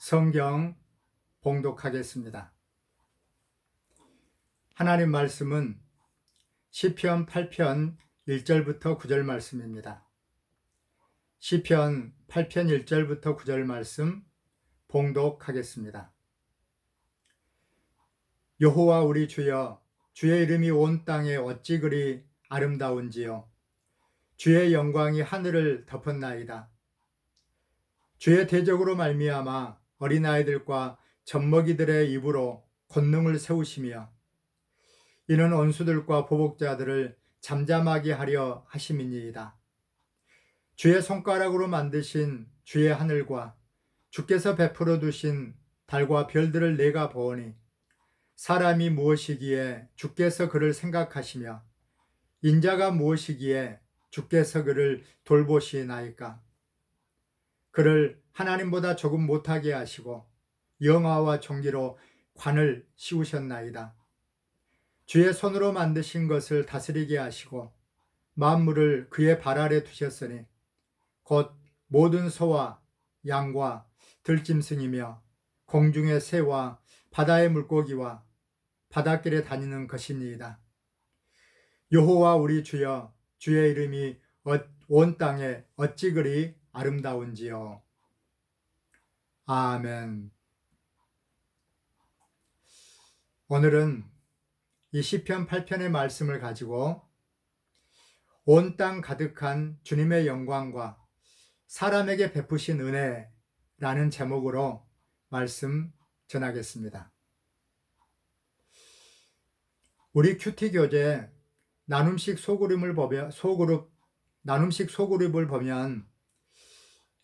성경 봉독하겠습니다. 하나님 말씀은 시편 8편 1절부터 9절 말씀입니다. 시편 8편 1절부터 9절 말씀 봉독하겠습니다. 여호와 우리 주여, 주의 이름이 온 땅에 어찌 그리 아름다운지요. 주의 영광이 하늘을 덮었나이다. 주의 대적으로 말미암아 어린아이들과 젖먹이들의 입으로 권능을 세우시며 이는 원수들과 보복자들을 잠잠하게 하려 하심이니이다. 주의 손가락으로 만드신 주의 하늘과 주께서 베풀어 두신 달과 별들을 내가 보오니 사람이 무엇이기에 주께서 그를 생각하시며 인자가 무엇이기에 주께서 그를 돌보시나이까. 그를 하나님보다 조금 못하게 하시고 영화와 종기로 관을 씌우셨나이다. 주의 손으로 만드신 것을 다스리게 하시고 만물을 그의 발 아래 두셨으니 곧 모든 소와 양과 들짐승이며 공중의 새와 바다의 물고기와 바닷길에 다니는 것이니이다. 여호와 우리 주여, 주의 이름이 온 땅에 어찌 그리 아름다운지요. 아멘. 오늘은 이 시편 8편의 말씀을 가지고 온 땅 가득한 주님의 영광과 사람에게 베푸신 은혜라는 제목으로 말씀 전하겠습니다. 우리 큐티 교재 나눔식 소그룹을 보면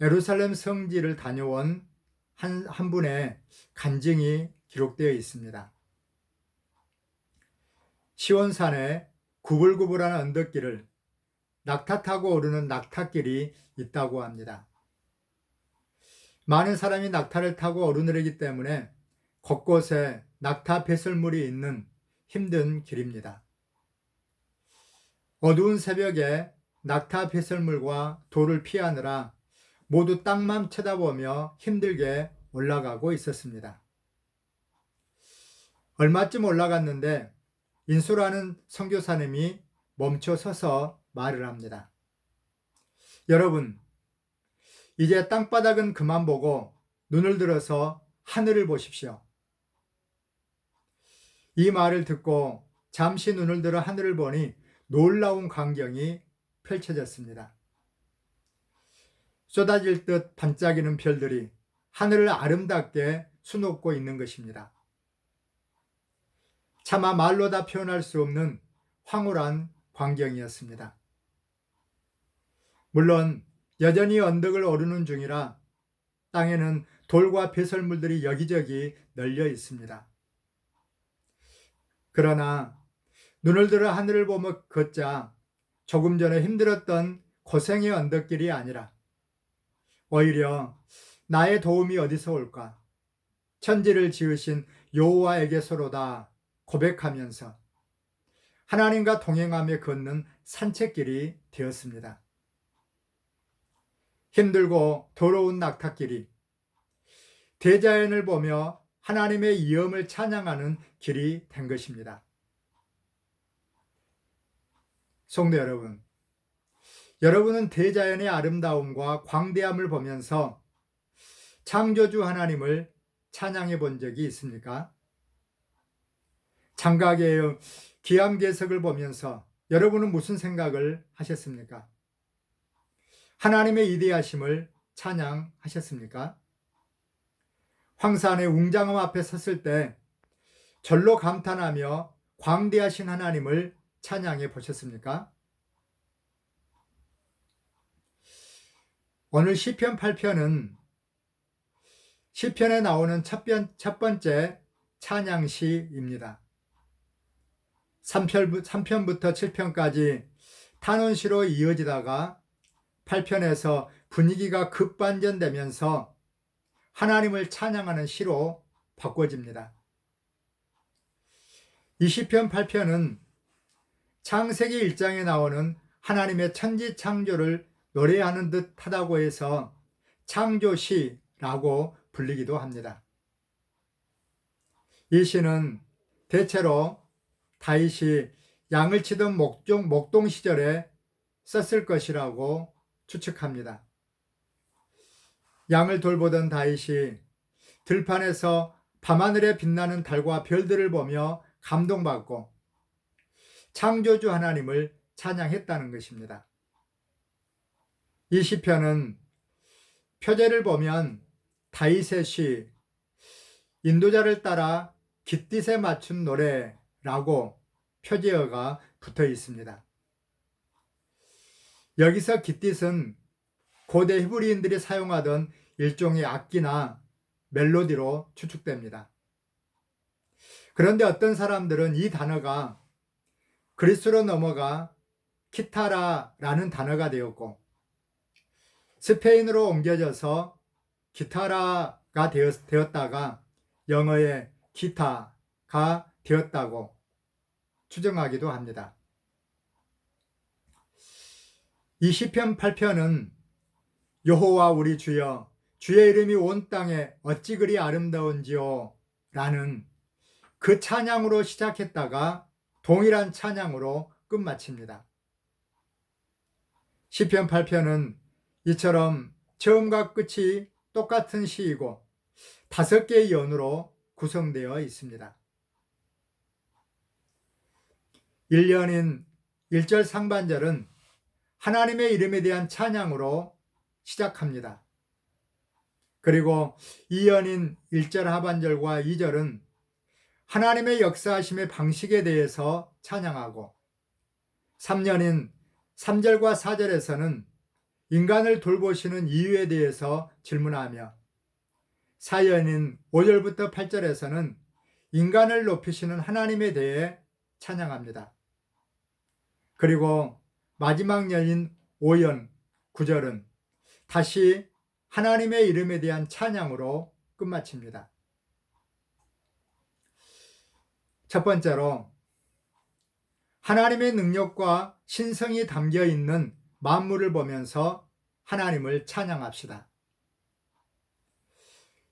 예루살렘 성지를 다녀온 한 분의 간증이 기록되어 있습니다. 시온산에 구불구불한 언덕길을 낙타 타고 오르는 낙타길이 있다고 합니다. 많은 사람이 낙타를 타고 오르내리기 때문에 곳곳에 낙타 배설물이 있는 힘든 길입니다. 어두운 새벽에 낙타 배설물과 돌을 피하느라 모두 땅만 쳐다보며 힘들게 올라가고 있었습니다. 얼마쯤 올라갔는데 인수라는 선교사님이 멈춰 서서 말을 합니다. 여러분, 이제 땅바닥은 그만 보고 눈을 들어서 하늘을 보십시오. 이 말을 듣고 잠시 눈을 들어 하늘을 보니 놀라운 광경이 펼쳐졌습니다. 쏟아질 듯 반짝이는 별들이 하늘을 아름답게 수놓고 있는 것입니다. 차마 말로 다 표현할 수 없는 황홀한 광경이었습니다. 물론 여전히 언덕을 오르는 중이라 땅에는 돌과 배설물들이 여기저기 널려 있습니다. 그러나 눈을 들어 하늘을 보며 걷자 조금 전에 힘들었던 고생의 언덕길이 아니라 오히려 나의 도움이 어디서 올까? 천지를 지으신 여호와에게서로다 고백하면서 하나님과 동행하며 걷는 산책길이 되었습니다. 힘들고 더러운 낙타길이 대자연을 보며 하나님의 이엄을 찬양하는 길이 된 것입니다. 성도 여러분, 여러분은 대자연의 아름다움과 광대함을 보면서 창조주 하나님을 찬양해 본 적이 있습니까? 장가계의 기암괴석을 보면서 여러분은 무슨 생각을 하셨습니까? 하나님의 위대하심을 찬양하셨습니까? 황산의 웅장함 앞에 섰을 때 절로 감탄하며 광대하신 하나님을 찬양해 보셨습니까? 오늘 시편 8편은 시편에 나오는 첫 번째 찬양시입니다. 3편부터 7편까지 탄원시로 이어지다가 8편에서 분위기가 급반전되면서 하나님을 찬양하는 시로 바꿔집니다. 이 시편 8편은 창세기 1장에 나오는 하나님의 천지 창조를 노래하는 듯 하다고 해서 창조시라고 불리기도 합니다. 이 시는 대체로 다윗이 양을 치던 목동 시절에 썼을 것이라고 추측합니다. 양을 돌보던 다윗이 들판에서 밤하늘에 빛나는 달과 별들을 보며 감동받고 창조주 하나님을 찬양했다는 것입니다. 이 시편은 표제를 보면 다윗의 시, 인도자를 따라 깃딧에 맞춘 노래라고 표제어가 붙어 있습니다. 여기서 깃딧은 고대 히브리인들이 사용하던 일종의 악기나 멜로디로 추측됩니다. 그런데 어떤 사람들은 이 단어가 그리스로 넘어가 키타라라는 단어가 되었고 스페인으로 옮겨져서 기타라가 되었다가 영어의 기타가 되었다고 추정하기도 합니다. 이 시편 8편은 여호와 우리 주여 주의 이름이 온 땅에 어찌 그리 아름다운지요 라는 그 찬양으로 시작했다가 동일한 찬양으로 끝마칩니다. 시편 8편은 이처럼 처음과 끝이 똑같은 시이고 5개의 연으로 구성되어 있습니다. 1년인 1절 상반절은 하나님의 이름에 대한 찬양으로 시작합니다. 그리고 2년인 1절 하반절과 2절은 하나님의 역사하심의 방식에 대해서 찬양하고 3년인 3절과 4절에서는 인간을 돌보시는 이유에 대해서 질문하며 4년인 5절부터 8절에서는 인간을 높이시는 하나님에 대해 찬양합니다. 그리고 마지막 년인 5연 9절은 다시 하나님의 이름에 대한 찬양으로 끝마칩니다. 첫 번째로 하나님의 능력과 신성이 담겨 있는 만물을 보면서 하나님을 찬양합시다.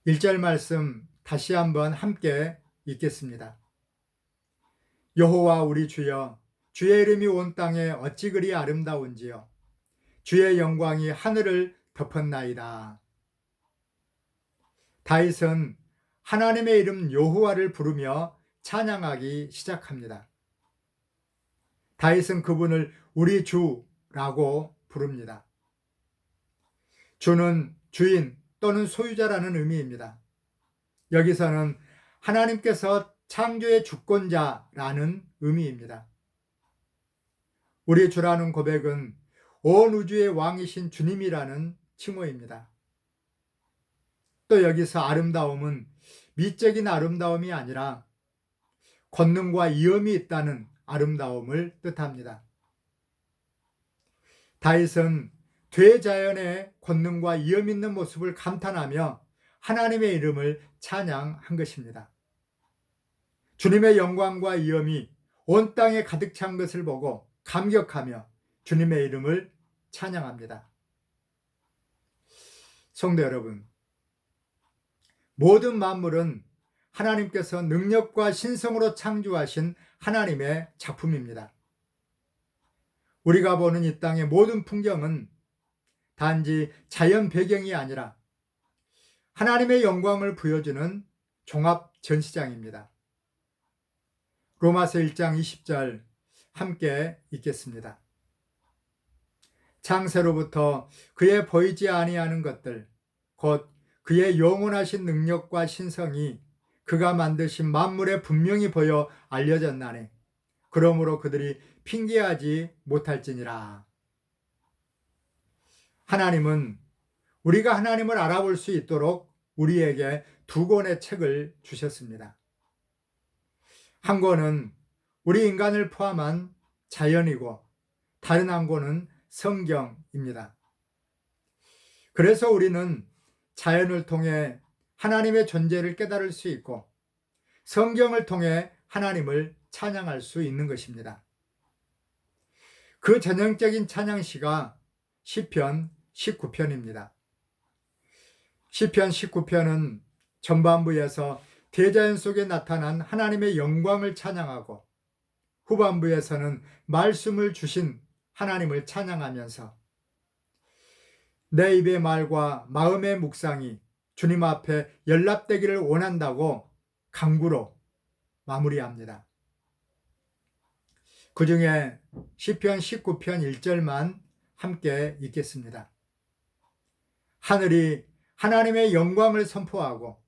1절 말씀 다시 한번 함께 읽겠습니다. 여호와 우리 주여 주의 이름이 온 땅에 어찌 그리 아름다운지요 주의 영광이 하늘을 덮었나이다. 다윗은 하나님의 이름 여호와를 부르며 찬양하기 시작합니다. 다윗은 그분을 우리 주라고 부릅니다. 주는 주인 또는 소유자라는 의미입니다. 여기서는 하나님께서 창조의 주권자라는 의미입니다. 우리 주라는 고백은 온 우주의 왕이신 주님이라는 칭호입니다. 또 여기서 아름다움은 미적인 아름다움이 아니라 권능과 위엄이 있다는 아름다움을 뜻합니다. 다윗은 대자연의 권능과 위엄 있는 모습을 감탄하며 하나님의 이름을 찬양한 것입니다. 주님의 영광과 위엄이 온 땅에 가득 찬 것을 보고 감격하며 주님의 이름을 찬양합니다. 성도 여러분, 모든 만물은 하나님께서 능력과 신성으로 창조하신 하나님의 작품입니다. 우리가 보는 이 땅의 모든 풍경은 단지 자연 배경이 아니라 하나님의 영광을 보여주는 종합 전시장입니다. 로마서 1장 20절 함께 읽겠습니다. 창세로부터 그의 보이지 아니하는 것들 곧 그의 영원하신 능력과 신성이 그가 만드신 만물에 분명히 보여 알려졌나니 그러므로 그들이 핑계하지 못할지니라. 하나님은 우리가 하나님을 알아볼 수 있도록 우리에게 2권의 책을 주셨습니다. 한 권은 우리 인간을 포함한 자연이고 다른 한 권은 성경입니다. 그래서 우리는 자연을 통해 하나님의 존재를 깨달을 수 있고 성경을 통해 하나님을 찬양할 수 있는 것입니다. 그 전형적인 찬양시가 시편 19편입니다. 시편 19편은 전반부에서 대자연 속에 나타난 하나님의 영광을 찬양하고 후반부에서는 말씀을 주신 하나님을 찬양하면서 내 입의 말과 마음의 묵상이 주님 앞에 연락되기를 원한다고 강구로 마무리합니다. 그 중에 시편 19편 1절만 함께 읽겠습니다. 하늘이 하나님의 영광을 선포하고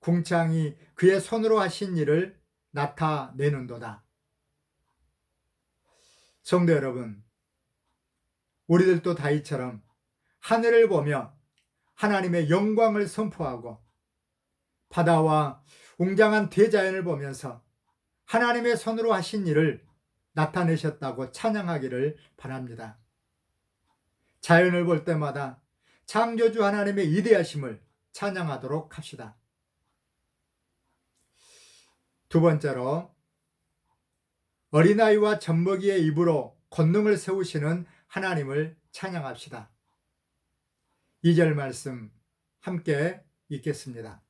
궁창이 그의 손으로 하신 일을 나타내는도다. 성도 여러분, 우리들도 다윗처럼 하늘을 보며 하나님의 영광을 선포하고 바다와 웅장한 대자연을 보면서 하나님의 손으로 하신 일을 나타내셨다고 찬양하기를 바랍니다. 자연을 볼 때마다 창조주 하나님의 위대하심을 찬양하도록 합시다. 두 번째로, 어린아이와 젖먹이의 입으로 권능을 세우시는 하나님을 찬양합시다. 2절 말씀 함께 읽겠습니다.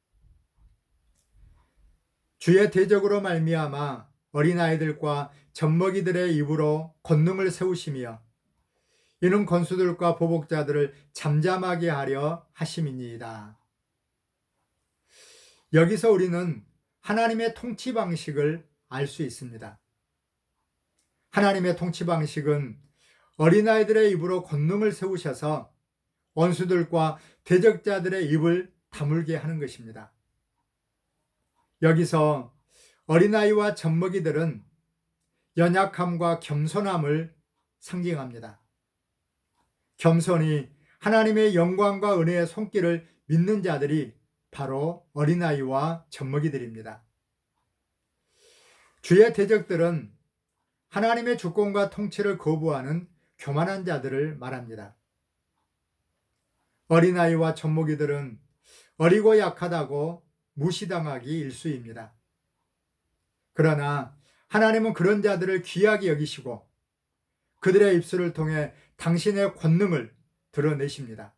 주의 대적으로 말미암아 어린아이들과 젖먹이들의 입으로 권능을 세우시며 이는 건수들과 보복자들을 잠잠하게 하려 하심이니이다. 여기서 우리는 하나님의 통치 방식을 알 수 있습니다. 하나님의 통치 방식은 어린아이들의 입으로 권능을 세우셔서 원수들과 대적자들의 입을 다물게 하는 것입니다. 여기서 어린아이와 젖먹이들은 연약함과 겸손함을 상징합니다. 겸손히 하나님의 영광과 은혜의 손길을 믿는 자들이 바로 어린아이와 젖먹이들입니다. 주의 대적들은 하나님의 주권과 통치를 거부하는 교만한 자들을 말합니다. 어린아이와 젖먹이들은 어리고 약하다고 무시당하기 일쑤입니다. 그러나 하나님은 그런 자들을 귀하게 여기시고 그들의 입술을 통해 당신의 권능을 드러내십니다.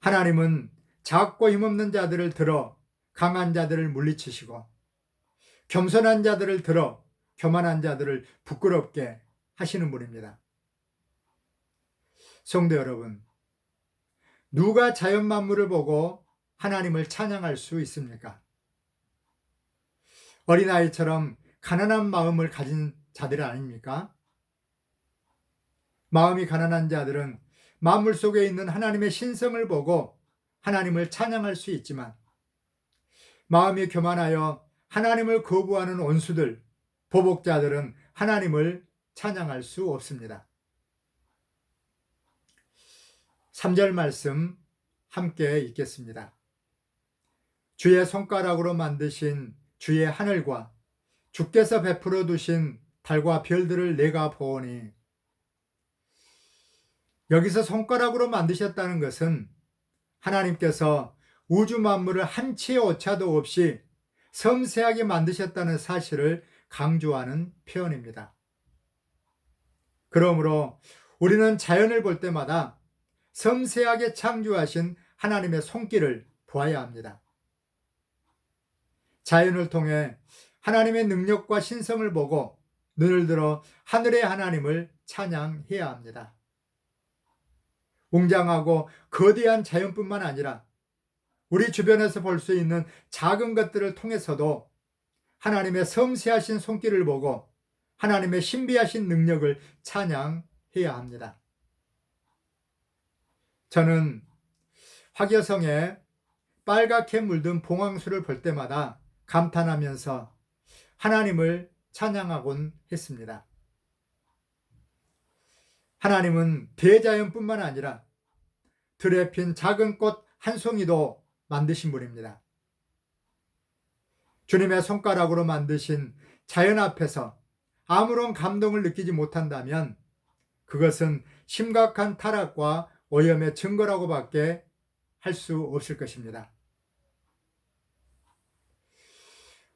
하나님은 작고 힘없는 자들을 들어 강한 자들을 물리치시고 겸손한 자들을 들어 교만한 자들을 부끄럽게 하시는 분입니다. 성도 여러분, 누가 자연 만물을 보고 하나님을 찬양할 수 있습니까? 어린아이처럼 가난한 마음을 가진 자들 아닙니까? 마음이 가난한 자들은 만물 속에 있는 하나님의 신성을 보고 하나님을 찬양할 수 있지만 마음이 교만하여 하나님을 거부하는 원수들, 보복자들은 하나님을 찬양할 수 없습니다. 3절 말씀 함께 읽겠습니다. 주의 손가락으로 만드신 주의 하늘과 주께서 베풀어 두신 달과 별들을 내가 보오니. 여기서 손가락으로 만드셨다는 것은 하나님께서 우주 만물을 한치의 오차도 없이 섬세하게 만드셨다는 사실을 강조하는 표현입니다. 그러므로 우리는 자연을 볼 때마다 섬세하게 창조하신 하나님의 손길을 보아야 합니다. 자연을 통해 하나님의 능력과 신성을 보고 눈을 들어 하늘의 하나님을 찬양해야 합니다. 웅장하고 거대한 자연뿐만 아니라 우리 주변에서 볼 수 있는 작은 것들을 통해서도 하나님의 섬세하신 손길을 보고 하나님의 신비하신 능력을 찬양해야 합니다. 저는 화교성에 빨갛게 물든 봉황수를 볼 때마다 감탄하면서 하나님을 찬양하곤 했습니다. 하나님은 대자연뿐만 아니라 들에 핀 작은 꽃 한 송이도 만드신 분입니다. 주님의 손가락으로 만드신 자연 앞에서 아무런 감동을 느끼지 못한다면 그것은 심각한 타락과 오염의 증거라고밖에 할 수 없을 것입니다.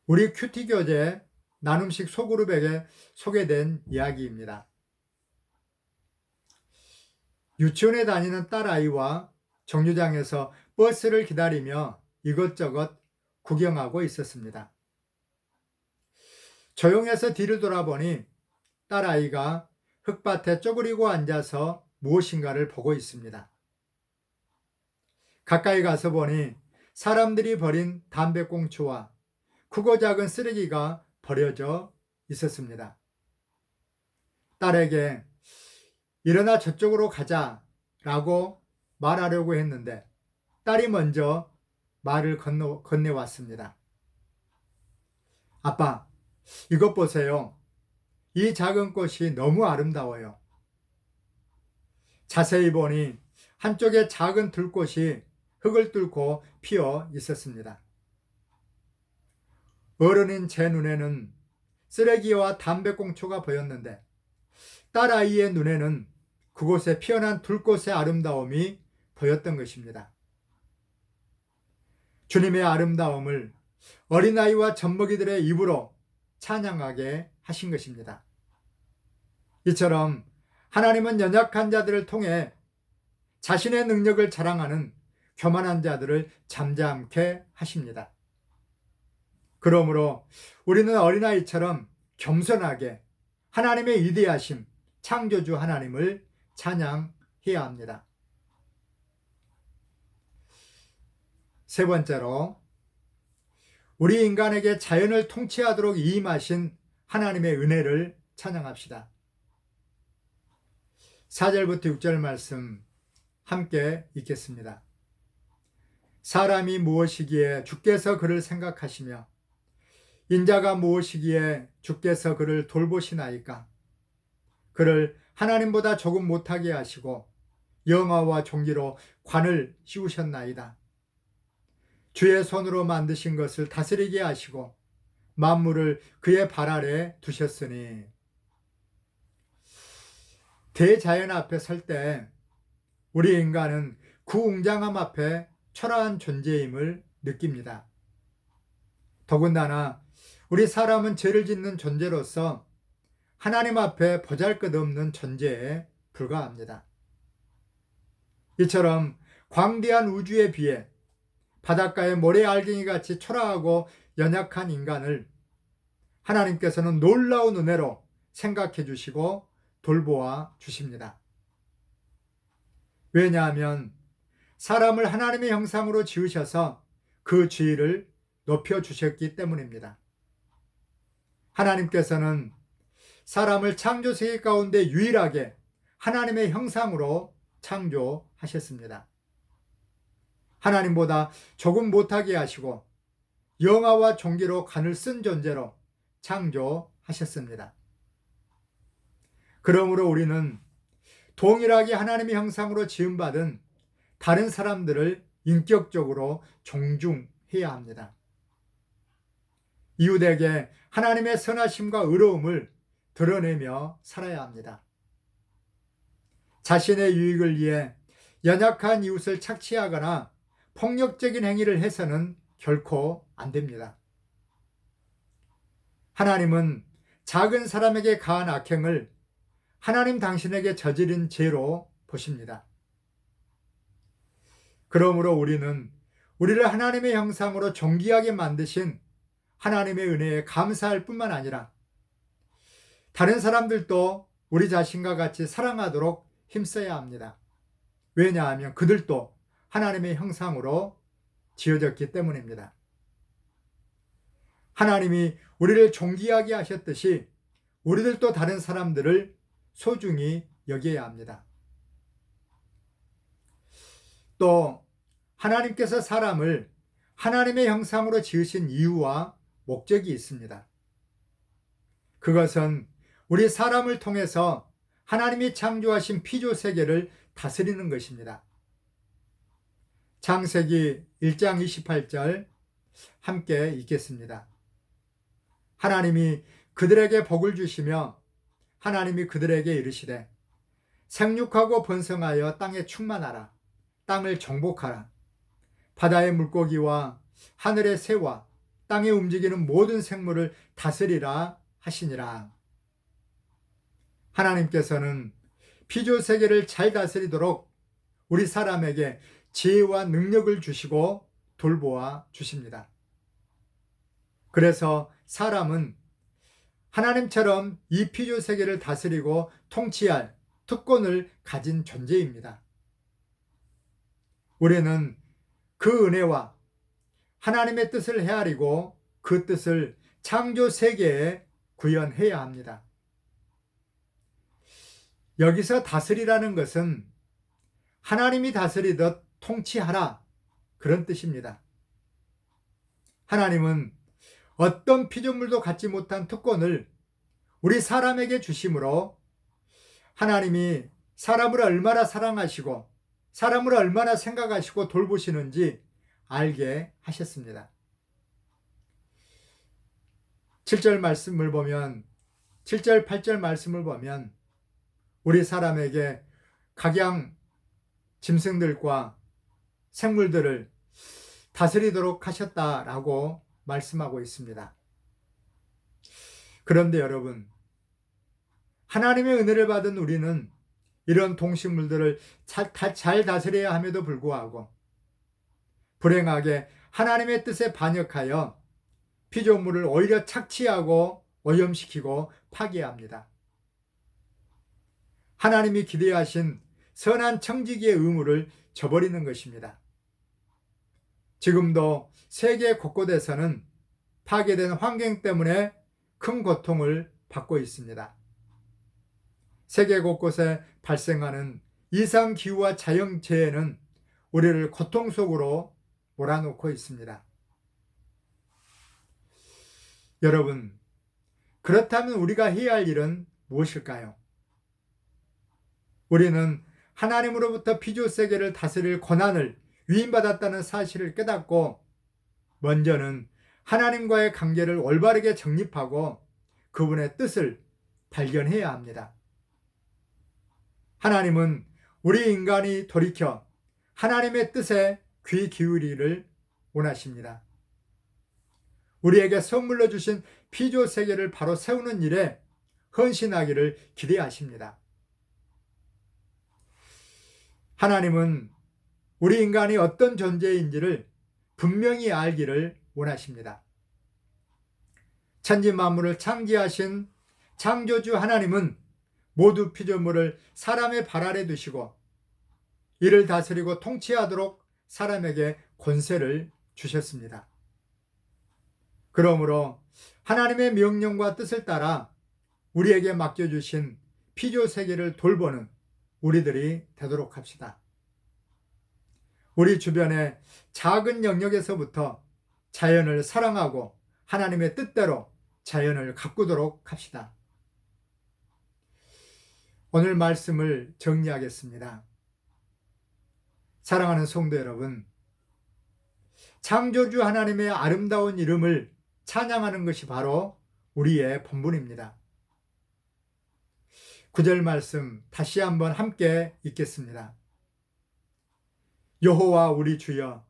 우리 큐티 교재 나눔식 소그룹에게 소개된 이야기입니다. 유치원에 다니는 딸아이와 정류장에서 버스를 기다리며 이것저것 구경하고 있었습니다. 조용해서 뒤를 돌아보니 딸아이가 흙밭에 쪼그리고 앉아서 무엇인가를 보고 있습니다. 가까이 가서 보니 사람들이 버린 담배꽁초와 크고 작은 쓰레기가 버려져 있었습니다. 딸에게 일어나 저쪽으로 가자라고 말하려고 했는데 딸이 먼저 말을 건네왔습니다. 아빠, 이것 보세요. 이 작은 꽃이 너무 아름다워요. 자세히 보니 한쪽에 작은 들꽃이 흙을 뚫고 피어 있었습니다. 어른인 제 눈에는 쓰레기와 담배꽁초가 보였는데 딸아이의 눈에는 그곳에 피어난 들꽃의 아름다움이 보였던 것입니다. 주님의 아름다움을 어린아이와 젖먹이들의 입으로 찬양하게 하신 것입니다. 이처럼 하나님은 연약한 자들을 통해 자신의 능력을 자랑하는 교만한 자들을 잠잠케 하십니다. 그러므로 우리는 어린아이처럼 겸손하게 하나님의 위대하심, 창조주 하나님을 찬양해야 합니다. 세 번째로, 우리 인간에게 자연을 통치하도록 임하신 하나님의 은혜를 찬양합시다. 4절부터 6절 말씀 함께 읽겠습니다. 사람이 무엇이기에 주께서 그를 생각하시며 인자가 무엇이기에 주께서 그를 돌보시나이까. 그를 하나님보다 조금 못하게 하시고 영화와 종기로 관을 씌우셨나이다. 주의 손으로 만드신 것을 다스리게 하시고 만물을 그의 발 아래 두셨으니. 대자연 앞에 설 때 우리 인간은 그 웅장함 앞에 초라한 존재임을 느낍니다. 더군다나 우리 사람은 죄를 짓는 존재로서 하나님 앞에 보잘것없는 존재에 불과합니다. 이처럼 광대한 우주에 비해 바닷가의 모래알갱이 같이 초라하고 연약한 인간을 하나님께서는 놀라운 은혜로 생각해 주시고 돌보아 주십니다. 왜냐하면 사람을 하나님의 형상으로 지으셔서 그 지위를 높여 주셨기 때문입니다. 하나님께서는 사람을 창조세계 가운데 유일하게 하나님의 형상으로 창조하셨습니다. 하나님보다 조금 못하게 하시고 영화와 종기로 간을 쓴 존재로 창조하셨습니다. 그러므로 우리는 동일하게 하나님의 형상으로 지음받은 다른 사람들을 인격적으로 존중해야 합니다. 이웃에게 하나님의 선하심과 의로움을 드러내며 살아야 합니다. 자신의 유익을 위해 연약한 이웃을 착취하거나 폭력적인 행위를 해서는 결코 안 됩니다. 하나님은 작은 사람에게 가한 악행을 하나님 당신에게 저지른 죄로 보십니다. 그러므로 우리는 우리를 하나님의 형상으로 존귀하게 만드신 하나님의 은혜에 감사할 뿐만 아니라 다른 사람들도 우리 자신과 같이 사랑하도록 힘써야 합니다. 왜냐하면 그들도 하나님의 형상으로 지어졌기 때문입니다. 하나님이 우리를 존귀하게 하셨듯이 우리들도 다른 사람들을 소중히 여겨야 합니다. 또 하나님께서 사람을 하나님의 형상으로 지으신 이유와 목적이 있습니다. 그것은 우리 사람을 통해서 하나님이 창조하신 피조 세계를 다스리는 것입니다. 창세기 1장 28절 함께 읽겠습니다. 하나님이 그들에게 복을 주시며 하나님이 그들에게 이르시되 생육하고 번성하여 땅에 충만하라. 땅을 정복하라. 바다의 물고기와 하늘의 새와 땅에 움직이는 모든 생물을 다스리라 하시니라. 하나님께서는 피조 세계를 잘 다스리도록 우리 사람에게 지혜와 능력을 주시고 돌보아 주십니다. 그래서 사람은 하나님처럼 이 피조 세계를 다스리고 통치할 특권을 가진 존재입니다. 우리는 그 은혜와 하나님의 뜻을 헤아리고 그 뜻을 창조 세계에 구현해야 합니다. 여기서 다스리라는 것은 하나님이 다스리듯 통치하라, 그런 뜻입니다. 하나님은 어떤 피조물도 갖지 못한 특권을 우리 사람에게 주심으로 하나님이 사람을 얼마나 사랑하시고 사람을 얼마나 생각하시고 돌보시는지 알게 하셨습니다. 7절 말씀을 보면 7절 8절 말씀을 보면 우리 사람에게 각양 짐승들과 생물들을 다스리도록 하셨다라고 말씀하고 있습니다. 그런데 여러분, 하나님의 은혜를 받은 우리는 이런 동식물들을 잘 다스려야 함에도 불구하고 불행하게 하나님의 뜻에 반역하여 피조물을 오히려 착취하고 오염시키고 파괴합니다. 하나님이 기대하신 선한 청지기의 의무를 저버리는 것입니다. 지금도 세계 곳곳에서는 파괴된 환경 때문에 큰 고통을 받고 있습니다. 세계 곳곳에 발생하는 이상기후와 자연재해는 우리를 고통 속으로 몰아넣고 있습니다. 여러분, 그렇다면 우리가 해야 할 일은 무엇일까요? 우리는 하나님으로부터 피조세계를 다스릴 권한을 위임받았다는 사실을 깨닫고 먼저는 하나님과의 관계를 올바르게 정립하고 그분의 뜻을 발견해야 합니다. 하나님은 우리 인간이 돌이켜 하나님의 뜻에 귀 기울이기를 원하십니다. 우리에게 선물로 주신 피조 세계를 바로 세우는 일에 헌신하기를 기대하십니다. 하나님은 우리 인간이 어떤 존재인지를 분명히 알기를 원하십니다. 천지 만물을 창조하신 창조주 하나님은 모두 피조물을 사람의 발 아래 두시고 이를 다스리고 통치하도록 사람에게 권세를 주셨습니다. 그러므로 하나님의 명령과 뜻을 따라 우리에게 맡겨주신 피조 세계를 돌보는 우리들이 되도록 합시다. 우리 주변의 작은 영역에서부터 자연을 사랑하고 하나님의 뜻대로 자연을 가꾸도록 합시다. 오늘 말씀을 정리하겠습니다. 사랑하는 성도 여러분, 창조주 하나님의 아름다운 이름을 찬양하는 것이 바로 우리의 본분입니다. 9절 말씀 다시 한번 함께 읽겠습니다. 여호와 우리 주여,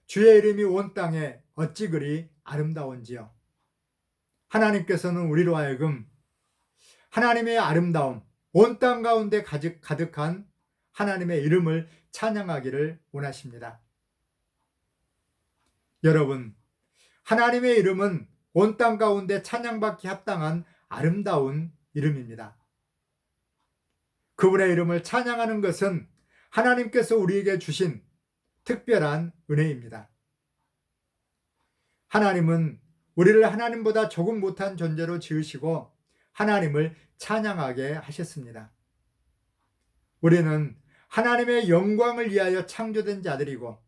주의 이름이 온 땅에 어찌 그리 아름다운지요. 하나님께서는 우리로 하여금 하나님의 아름다움, 온 땅 가운데 가득한 하나님의 이름을 찬양하기를 원하십니다. 여러분, 하나님의 이름은 온 땅 가운데 찬양받기 합당한 아름다운 이름입니다. 그분의 이름을 찬양하는 것은 하나님께서 우리에게 주신 특별한 은혜입니다. 하나님은 우리를 하나님보다 조금 못한 존재로 지으시고 하나님을 찬양하게 하셨습니다. 우리는 하나님의 영광을 위하여 창조된 자들이고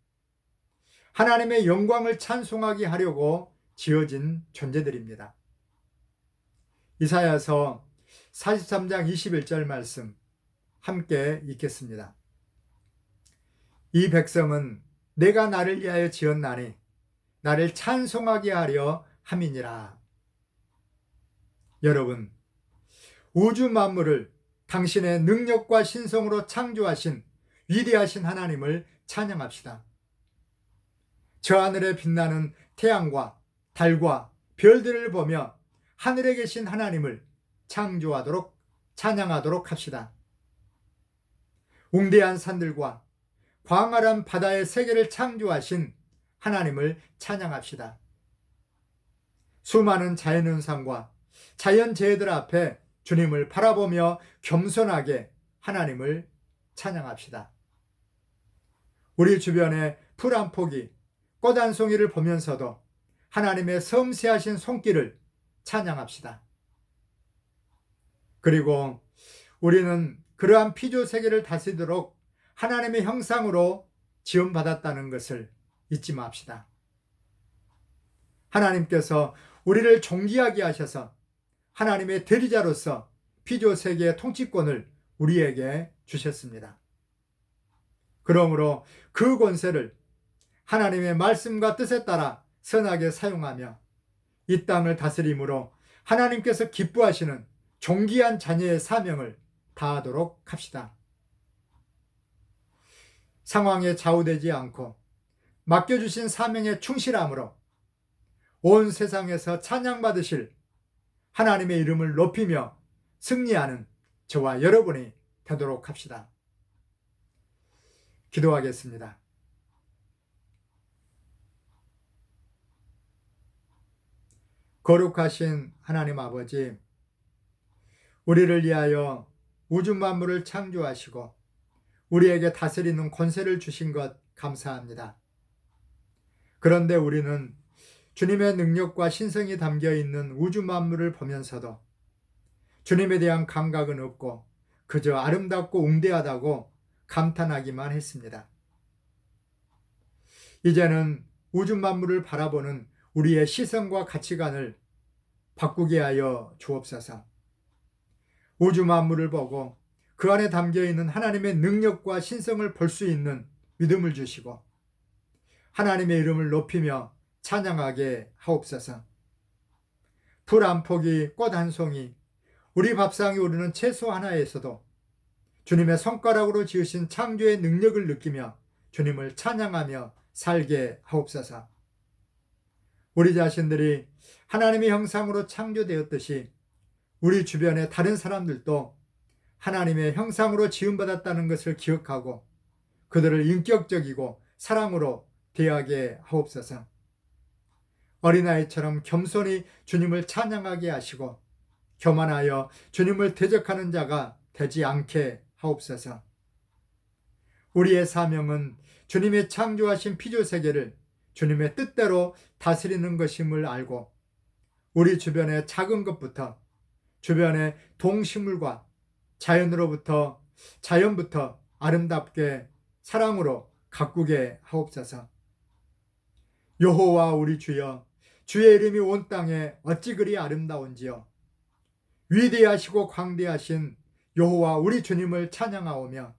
하나님의 영광을 찬송하게 하려고 지어진 존재들입니다. 이사야서 43장 21절 말씀 함께 읽겠습니다. 이 백성은 내가 나를 위하여 지었나니 나를 찬송하게 하려 함이니라. 여러분, 우주 만물을 당신의 능력과 신성으로 창조하신 위대하신 하나님을 찬양합시다. 저 하늘에 빛나는 태양과 달과 별들을 보며 하늘에 계신 하나님을 창조하도록 찬양하도록 합시다. 웅대한 산들과 광활한 바다의 세계를 창조하신 하나님을 찬양합시다. 수많은 자연현상과 자연재해들 앞에 주님을 바라보며 겸손하게 하나님을 찬양합시다. 우리 주변에 풀 한 포기, 꽃 한 송이를 보면서도 하나님의 섬세하신 손길을 찬양합시다. 그리고 우리는 그러한 피조 세계를 다스리도록 하나님의 형상으로 지음받았다는 것을 잊지 맙시다. 하나님께서 우리를 존귀하게 하셔서 하나님의 대리자로서 피조 세계의 통치권을 우리에게 주셨습니다. 그러므로 그 권세를 하나님의 말씀과 뜻에 따라 선하게 사용하며 이 땅을 다스림으로 하나님께서 기뻐하시는 존귀한 자녀의 사명을 다하도록 합시다. 상황에 좌우되지 않고 맡겨주신 사명에 충실함으로 온 세상에서 찬양받으실 하나님의 이름을 높이며 승리하는 저와 여러분이 되도록 합시다. 기도하겠습니다. 거룩하신 하나님 아버지, 우리를 위하여 우주 만물을 창조하시고 우리에게 다스리는 권세를 주신 것 감사합니다. 그런데 우리는 주님의 능력과 신성이 담겨 있는 우주 만물을 보면서도 주님에 대한 감각은 없고 그저 아름답고 웅대하다고 감탄하기만 했습니다. 이제는 우주 만물을 바라보는 우리의 시선과 가치관을 바꾸게 하여 주옵소서. 우주 만물을 보고 그 안에 담겨 있는 하나님의 능력과 신성을 볼 수 있는 믿음을 주시고 하나님의 이름을 높이며 찬양하게 하옵소서. 풀 한 포기, 꽃 한 송이, 우리 밥상에 오르는 채소 하나에서도 주님의 손가락으로 지으신 창조의 능력을 느끼며 주님을 찬양하며 살게 하옵소서. 우리 자신들이 하나님의 형상으로 창조되었듯이 우리 주변의 다른 사람들도 하나님의 형상으로 지음받았다는 것을 기억하고 그들을 인격적이고 사랑으로 대하게 하옵소서. 어린아이처럼 겸손히 주님을 찬양하게 하시고 교만하여 주님을 대적하는 자가 되지 않게 하옵소서. 우리의 사명은 주님의 창조하신 피조세계를 주님의 뜻대로 다스리는 것임을 알고 우리 주변의 작은 것부터 주변의 동식물과 자연부터 아름답게 사랑으로 가꾸게 하옵소서. 여호와 우리 주여, 주의 이름이 온 땅에 어찌 그리 아름다운지요. 위대하시고 광대하신 여호와 우리 주님을 찬양하오며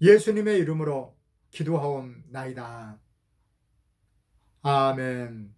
예수님의 이름으로 기도하옵나이다. 아멘.